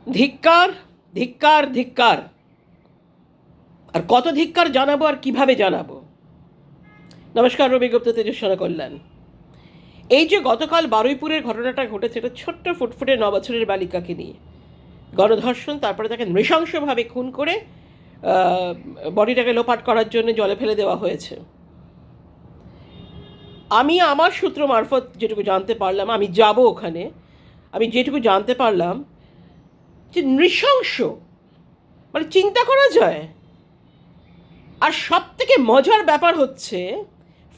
ধিক্কার, ধিক্কার, ধিক্কার। আর কত ধিক্কার জানাবো আর কিভাবে জানাবো? নমস্কার, রবি গুপ্ত, তেজস্বরা কল্যাণ। এই যে গতকাল বারুইপুরের ঘটনাটা ঘটেছে, এটা ছোট্ট ফুটফুটে 9 বছরের বালিকাকে নিয়ে গণধর্ষণ, তারপরে তাকে নৃশংসভাবে খুন করে বডিটাকে লোপাট করার জন্য জলে ফেলে দেওয়া হয়েছে। আমি আমার সূত্র মারফত যেটুকু জানতে পারলাম, আমি যাব ওখানে, আমি যেটুকু জানতে পারলাম যে নৃশংস, মানে চিন্তা করা যায়। আর সব থেকে মজার ব্যাপার হচ্ছে,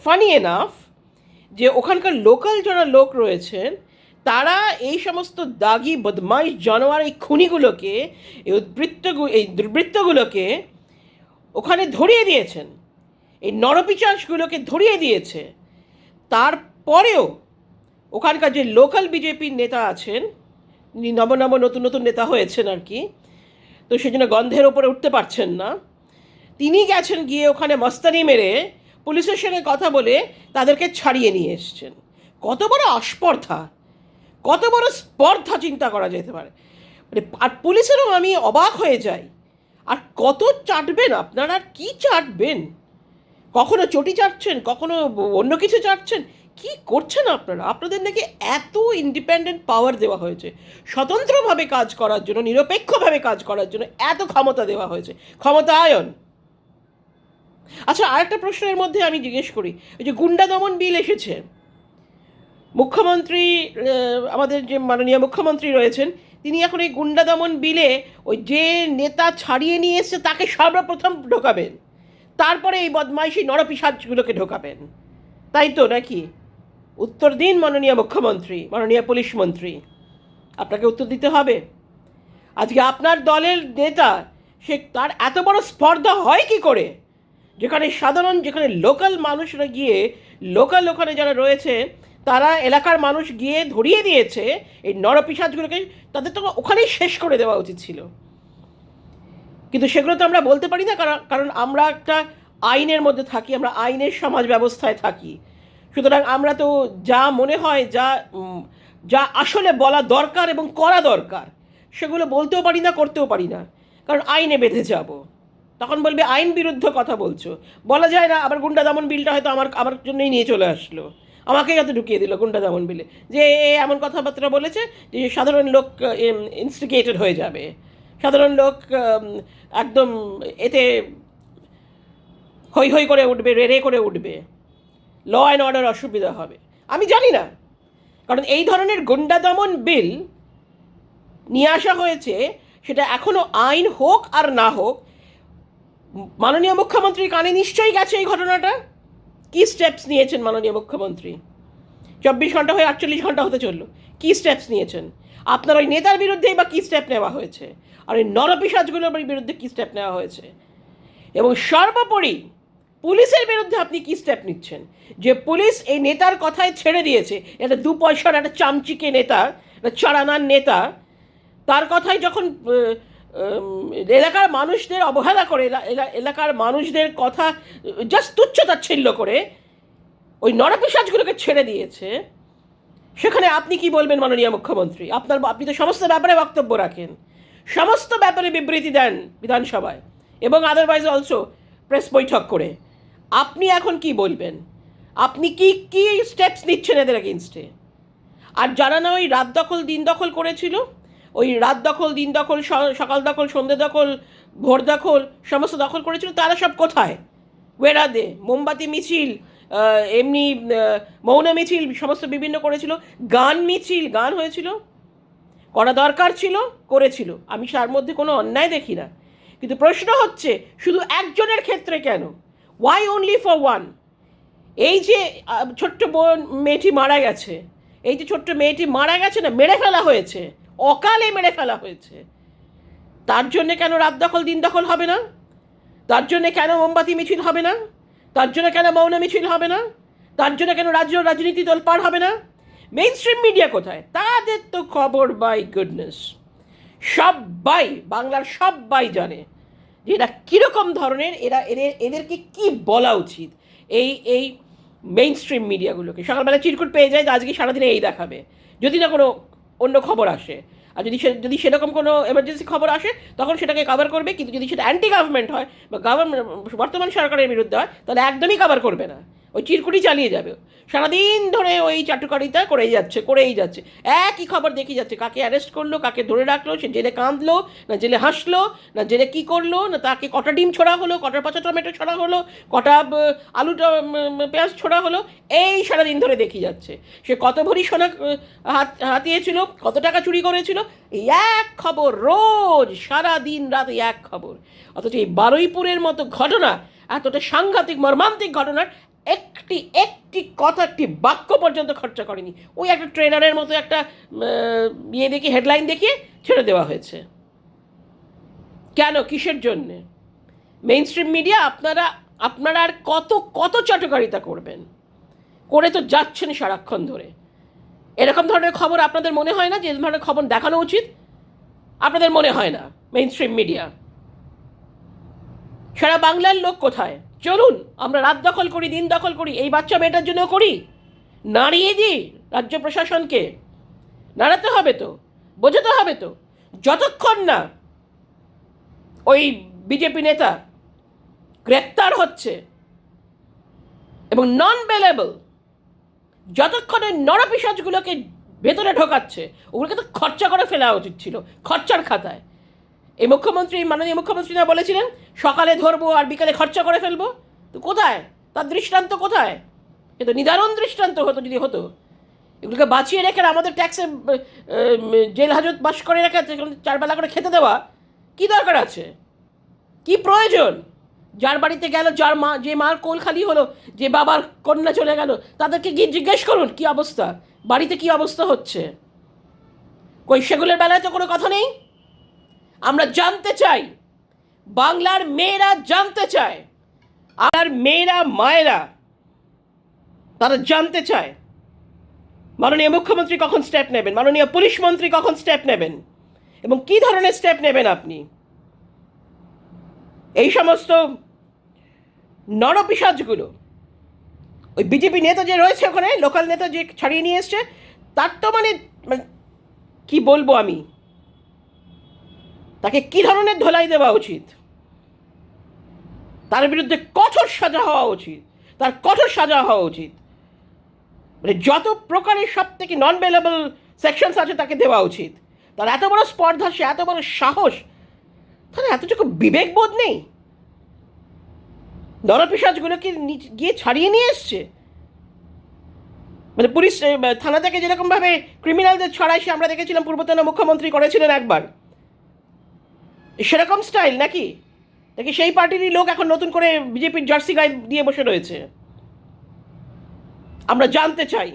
ফানি এনাফ, যে ওখানকার লোকাল যারা লোক রয়েছেন তারা এই সমস্ত দাগি বদমাইশ জানোয়ার, এই খুনিগুলোকে, এই দুর্বৃত্তগুলোকে ওখানে ধরিয়ে দিয়েছেন, এই নরপিশাচগুলোকে ধরিয়ে দিয়েছে। তারপরেও ওখানকার যে লোকাল বিজেপির নেতা আছেন, নতুন নতুন নেতা হয়েছেন আর কি, তো সেই জন্য গন্ধের ওপরে উঠতে পারছেন না, তিনি গেছেন গিয়ে ওখানে মস্তানি মেরে পুলিশের সঙ্গে কথা বলে তাদেরকে ছাড়িয়ে নিয়ে এসছেন। কত বড় আস্পর্ধা, কত বড় স্পর্ধা চিন্তা করা যেতে পারে। মানে আর পুলিশেরও আমি অবাক হয়ে যাই। আর কত চাটবেন আপনারা, আর কী চাটবেন? কখনো চটি চাটছেন, কখনো অন্য কিছু চাটছেন, কি করছেন আপনারা? আপনাদের নাকি এত ইন্ডিপেন্ডেন্ট পাওয়ার দেওয়া হয়েছে, স্বতন্ত্রভাবে কাজ করার জন্য, নিরপেক্ষভাবে কাজ করার জন্য এত ক্ষমতা দেওয়া হয়েছে, ক্ষমতায়ন। আচ্ছা, আরেকটা প্রশ্নের মধ্যে আমি জিজ্ঞেস করি, ওই যে গুন্ডা দমন বিল এসেছে, মুখ্যমন্ত্রী, আমাদের যে মাননীয় মুখ্যমন্ত্রী রয়েছেন, তিনি এখন এই গুন্ডা দমন বিলে ওই যে নেতা ছাড়িয়ে নিয়ে এসছে তাকে সর্বপ্রথম ঢোকাবেন, তারপরে এই বদমাইশি নরপিশাচগুলোকে ঢোকাবেন, তাই তো নাকি? উত্তর দিন মাননীয় মুখ্যমন্ত্রী, মাননীয় পুলিশ মন্ত্রী, আপনাকে উত্তর দিতে হবে। আজকে আপনার দলের নেতা, সে তার এত বড় স্পর্ধা হয় কি করে, যেখানে লোকাল মানুষরা গিয়ে, লোকাল ওখানে যারা রয়েছে তারা, এলাকার মানুষ গিয়ে ধরিয়ে দিয়েছে এই নরপিশাচগুলোকে, তাদের তো ওখানেই শেষ করে দেওয়া উচিত ছিল। কিন্তু সেগুলো তো আমরা বলতে পারি না, কারণ আমরা একটা আইনের মধ্যে থাকি, আমরা আইনের সমাজ ব্যবস্থায় থাকি। সুতরাং আমরা তো যা মনে হয়, যা আসলে বলা দরকার এবং করা দরকার, সেগুলো বলতেও পারি না, করতেও পারি না, কারণ আইনে বেঁধে যাব। তখন বলবে আইন বিরুদ্ধ কথা বলছো, বলা যায় না। আবার গুন্ডা দমন বিলটা হয়তো আমার জন্যই নিয়ে চলে আসলো, আমাকেই হয়তো ঢুকিয়ে দিল গুন্ডা দমন বিলে, যে এমন কথাবার্তা বলেছে যে সাধারণ লোক ইনস্টিগেটেড হয়ে যাবে, সাধারণ লোক একদম এতে হৈ হৈ করে উঠবে, রে করে উঠবে, ল অ্যান্ড অর্ডার অসুবিধা হবে। আমি জানি না, কারণ এই ধরনের গুন্ডা দমন বিল নিয়ে আসা হয়েছে, সেটা এখনও আইন হোক আর না হোক, মাননীয় মুখ্যমন্ত্রীর কানে নিশ্চয়ই গেছে এই ঘটনাটা। কী স্টেপস নিয়েছেন মাননীয় মুখ্যমন্ত্রী? 24 ঘন্টা হয়ে 48 ঘন্টা হতে চললো, কী স্টেপস নিয়েছেন? আপনার ওই নেতার বিরুদ্ধেই বা কী স্টেপ নেওয়া হয়েছে? আর ওই নরপিশাচগুলোর বিরুদ্ধে কী স্টেপ নেওয়া হয়েছে? এবং সর্বোপরি পুলিশের বিরুদ্ধে আপনি কী স্টেপ নিচ্ছেন? যে পুলিশ এই নেতার কথায় ছেড়ে দিয়েছে, একটা 2 পয়সার একটা চামচিকে নেতা, একটা চড়ানার নেতা, তার কথাই যখন এলাকার মানুষদের অবহেলা করে, এলাকার মানুষদের কথা জাস্ট তুচ্ছতাচ্ছিল্য করে ওই নরপিশাচগুলোকে ছেড়ে দিয়েছে, সেখানে আপনি কি বলবেন মাননীয় মুখ্যমন্ত্রী? আপনি তো সমস্ত ব্যাপারে বক্তব্য রাখেন, সমস্ত ব্যাপারে বিবৃতি দেন বিধানসভায় এবং আদারওয়াইজ অলসো প্রেস বৈঠক করে। আপনি এখন কি বলবেন? আপনি কি স্টেপস নিচ্ছেন এদের এগেনস্টে? আর যারা না ওই রাত দখল দিন দখল করেছিল, ওই রাত দখল, দিন দখল, সকাল দখল, সন্ধ্যে দখল, ভোর দখল, সমস্ত দখল করেছিল, তারা সব কোথায়? ওয়ের আর দে? মোমবাতি মিছিল, এমনি মৌন মিছিল, সমস্ত বিভিন্ন করেছিল, গান মিছিল, গান হয়েছিল, করা দরকার ছিল, করেছিল, আমি তার মধ্যে কোনো অন্যায় দেখি না। কিন্তু প্রশ্ন হচ্ছে, শুধু একজনের ক্ষেত্রে কেন? Why only for one? এই যে ছোট্ট মেয়েটি মারা গেছে, এই যে ছোট্ট মেয়েটি মারা গেছে না, মেরে ফেলা হয়েছে, অকালে মেরে ফেলা হয়েছে, তার জন্যে কেন রাত দখল দিন দখল হবে না? তার জন্যে কেন মোমবাতি মিছিল হবে না? তার জন্য কেন মৌন মিছিল হবে না? তার জন্য কেন রাজনীতি তোলপাড় হবে না? মেইন স্ট্রিম মিডিয়া কোথায়? তাদের তো খবর, বাই গুডনেস, সবাই, বাংলার সবাই জানে যে এরা কীরকম ধরনের, এদেরকে কি বলা উচিত। এই মেইন স্ট্রিম মিডিয়াগুলোকে সকালবেলা চিরকুট পেয়ে যায় যে আজকে সারাদিনে এই দেখাবে, যদি না কোনো অন্য খবর আসে। আর যদি সেরকম কোনো এমার্জেন্সি খবর আসে তখন সেটাকে কভার করবে, কিন্তু যদি সেটা অ্যান্টি গভর্নমেন্ট হয় বা বর্তমান সরকারের বিরুদ্ধে হয় তাহলে একদমই কভার করবে না, ওই চিরকুটি চালিয়ে যাবে। সারাদিন ধরে ওই চাটুকারিতা করেই যাচ্ছে, একই খবর দেখে যাচ্ছে, কাকে অ্যারেস্ট করলো, কাকে ধরে রাখলো, সে জেলে কাঁদলো না জেলে হাসলো না জেলে কী করলো না তাকে কটা ডিম ছোড়া হলো, কটা পচা টমেটো ছোড়া হলো, কটা আলু পেঁয়াজ ছোড়া হলো, এই সারাদিন ধরে দেখে যাচ্ছে। সে কত ভরি সোনা হাতিয়েছিল, কত টাকা চুরি করেছিল, এই এক খবর রোজ সারা দিন রাত এক খবর। অথচ এই বারুইপুরের মতো ঘটনা, এতটা সাংঘাতিক মর্মান্তিক ঘটনার একটি কথা, একটি বাক্য পর্যন্ত খরচা করেনি। ওই একটা ট্রেলারের মতো একটা দেখিয়ে হেডলাইন দেখিয়ে ছেড়ে দেওয়া হয়েছে। কেন, কিসের জন্যে? মেইন স্ট্রিম মিডিয়া আপনারা আর কত চাটুকারিতা করবেন? করে তো যাচ্ছেন সারাক্ষণ ধরে। এরকম ধরনের খবর আপনাদের মনে হয় না যে এরকম ধরনের খবর দেখানো উচিত? আপনাদের মনে হয় না? মেইন স্ট্রিম মিডিয়া সারা বাংলার লোক কোথায়? চলুন আমরা রাত দখল করি, দিন দখল করি, এই বাচ্চা মেয়েটার জন্য করি, নাড়িয়ে দিই রাজ্য প্রশাসনকে। নাড়াতে হবে তো, বোঝাতে হবে তো, যতক্ষণ না ওই বিজেপি নেতা গ্রেপ্তার হচ্ছে এবং নন বেলেবল, যতক্ষণ ওই নরপিশাচগুলোকে ভেতরে ঢোকাচ্ছে, ওগুলোকে তো খরচা করে ফেলা উচিত ছিল, খরচার খাতায়। এই মাননীয় মুখ্যমন্ত্রী না বলেছিলেন সকালে ধরবো আর বিকালে খরচা করে ফেলবো? তো কোথায় তার দৃষ্টান্ত? কোথায়? এ তো নিদারুণ দৃষ্টান্ত হতো যদি হতো। এগুলোকে বাঁচিয়ে রেখে আমাদের ট্যাক্সে জেল হাজত বাস করে রেখে 4 বেলা করে খেতে দেওয়া কী দরকার আছে? কি প্রয়োজন? যার বাড়িতে গেল, যে মার কোল খালি হলো, যে বাবার কন্যা চলে গেল, তাদেরকে গিয়ে জিজ্ঞেস করুন কী অবস্থা, বাড়িতে কী অবস্থা হচ্ছে। কই সেগুলোর বেলায় তো কোনো কথা নেই। আমরা জানতে চাই, বাংলার মেয়েরা জানতে চায়, আর মেয়েরা মায়েরা তারা জানতে চায় মাননীয় মুখ্যমন্ত্রী কখন স্টেপ নেবেন, মাননীয় পুলিশ মন্ত্রী কখন স্টেপ নেবেন এবং কী ধরনের স্টেপ নেবেন আপনি। এই সমস্ত নরপিশাচগুলো, ওই বিজেপি নেতা যে রয়েছে ওখানে, লোকাল নেতা যে ছাড়িয়ে নিয়ে এসছে, তার তো মানে কি বলবো আমি, তাকে কী ধরনের ধোলাই দেওয়া উচিত, তার বিরুদ্ধে কঠোর সাজা হওয়া উচিত, তার কঠোর সাজা হওয়া উচিত। মানে যত প্রকারের সব থেকে নন বেলেবল সেকশনস আছে তাকে দেওয়া উচিত। তার এত বড় স্পর্ধা, সে এত বড় সাহস, তাহলে এতটুকু বিবেকবোধ নেই? নরপিশাচগুলোকে গিয়ে ছাড়িয়ে নিয়ে এসছে। মানে পুলিশ থানা থেকে যেরকমভাবে ক্রিমিনালদের ছড়ায়, সে আমরা দেখেছিলাম পূর্বতন মুখ্যমন্ত্রী করেছিলেন একবার, সেরকম স্টাইল নাকি সেই পার্টিরই লোক এখন নতুন করে বিজেপির জার্সি গায়ে দিয়ে বসে রয়েছে? আমরা জানতে চাই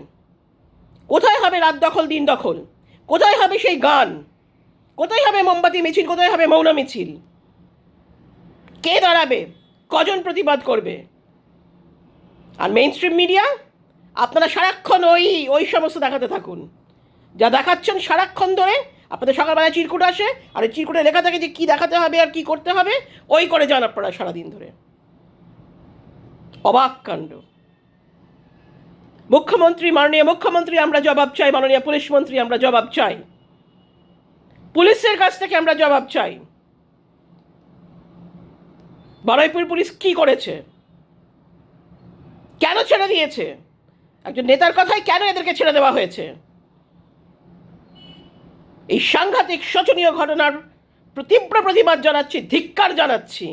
কোথায় হবে রাত দখল, দিন দখল? কোথায় হবে সেই গান? কোথায় হবে মোমবাতি মিছিল? কোথায় হবে মৌন মিছিল? কে দাঁড়াবে? কজন প্রতিবাদ করবে? আর মেইন স্ট্রিম মিডিয়া আপনারা সারাক্ষণ ওই সমস্ত দেখাতে থাকুন, যা দেখাচ্ছেন সারাক্ষণ ধরে। আপনাদের সকালবেলায় চিরকুট আসে, আর ওই চিরকুটে লেখা থাকে যে কী দেখাতে হবে আর কী করতে হবে, ওই করে যান আপনারা সারাদিন ধরে। অবাক কাণ্ড। মাননীয় মুখ্যমন্ত্রী আমরা জবাব চাই, মাননীয় পুলিশ মন্ত্রী আমরা জবাব চাই, পুলিশের কাছ থেকে আমরা জবাব চাই। বারুইপুর পুলিশ কি করেছে? কেন ছেড়ে দিয়েছে? একজন নেতার কথায় কেন এদেরকে ছেড়ে দেওয়া হয়েছে? এই সাংঘাতিক শোচনীয় ঘটনার তীব্র প্রতিবাদ জানাচ্ছি, ধিক্কার জানাচ্ছি।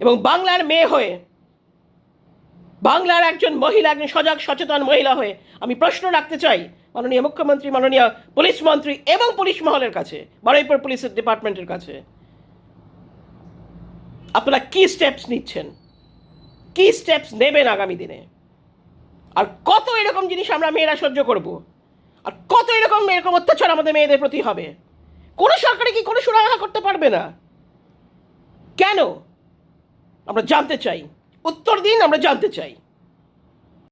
এবং বাংলার মেয়ে হয়ে, বাংলার একজন মহিলা, একজন সজাগ সচেতন মহিলা হয়ে আমি প্রশ্ন রাখতে চাই মাননীয় মুখ্যমন্ত্রী, মাননীয় পুলিশ মন্ত্রী এবং পুলিশ মহলের কাছে, বারুইপুর পুলিশের ডিপার্টমেন্টের কাছে, আপনারা কী স্টেপস নিচ্ছেন, কী স্টেপস নেবেন আগামী দিনে? আর কত এরকম জিনিস আমরা মেয়েরা সহ্য করব? আর কত এরকম অত্যাচার আমাদের মেয়েদের প্রতি হবে? কোনো সরকারে কি কোনো সুরাহা করতে পারবে না? কেন? আমরা জানতে চাই, উত্তর দিন, আমরা জানতে চাই।